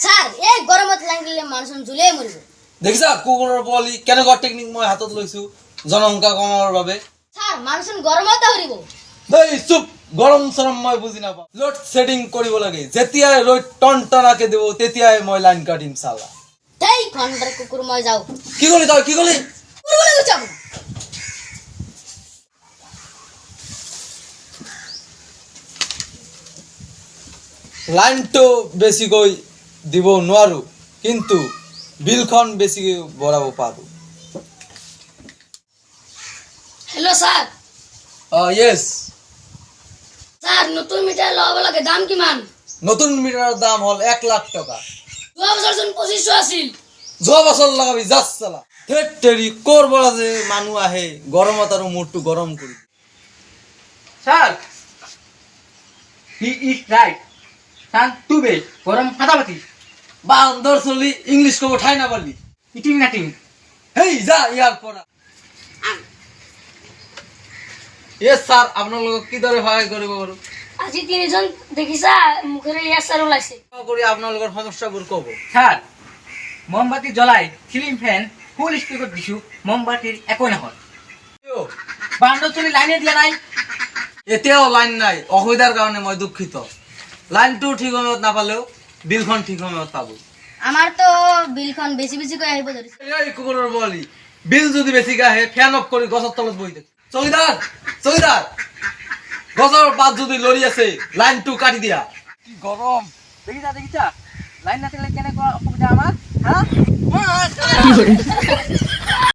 Sir এই গৰমত line দিলে মানুহ জ্বলিয়ে মৰিব দেখিছা কুকুৰৰ পোৱালি কেনেকুৱা টেকনিক মই হাতত লৈছো জনসংখ্যা কমাবৰ বাবে স্যার মানুহ গৰমতে হৰিব দেই চুপ গৰম চৰম মই বুজি নাপাওঁ লোড শেডিং কৰিব লাগে যেতিয়াই ৰ'দ টনটনাকে দিব তেতিয়াই মই লাইন কাটিম চালা দেই খণ্ডৰ কুকুৰ মই যাও কি কলি তই কি কলি কুকুৰলৈ গুচাব লাইনটো বেছিকৈ দিব নোৱাৰো কিন্তু বিলখন বেছিকৈ ভৰাব পাৰো হেল্ল' স্যার ইয়েস স্যার নতুন মিটাৰ লগাব লাগে দাম কিমান নতুন মিটাৰৰ দাম হ'ল 1 লাখ টকা যোৱা বছৰ চোন 2500 আছিল যোৱা বছৰ লগাবি যাচ চালা ধেত তেৰি কৰ পৰা যে মানুহ আহে গৰমত আৰু মূৰটো গৰম কৰি Sir, he is right. San tube, gorom fatabati. বান্দৰ চলি ইংলিছ ক'ব ঠাই নাপালি Eating nothing. হেই যা ইয়াৰ পৰা ইয়েস স্যার আপোনালোকক কিদৰে সহায় কৰিব পাৰো আজি তিনিজন দেখিছা মুখেৰে ইয়াৰ চাৰ ওলাইছে কৰি আপোনালোকৰ সমস্যাবোৰ ক'ব Sir, মোমবাতি জ্বলাই সিলিং ফেন ফুল স্পিডত দিছো মোমবাতিৰ একো নহয় বান্দৰ চলি লাইনে দিয়া নাই এতিয়াও লাইন নাই অসুবিধাৰ কাৰণে মই দুঃখিত লাইনটো ঠিক সময়ত নাপালেও বিলখন ঠিক সময়ত পাব আমাৰ তো বিলখন বেছি বেছিকৈ আহিব ধৰিছে এই কুকুৰৰ পোৱালি বিল যদি বেছিকৈ আহে ফেন অফ কৰি গছৰ তলত বহি থাক চকীদাৰ চকীদাৰ গছৰ পাত যদি লৰি আছে লাইনটো কাটি দিয়া কি গৰম দেখিছা লাইন নাথাকিলে কেনেকুৱা অসুবিধা আমাৰ হা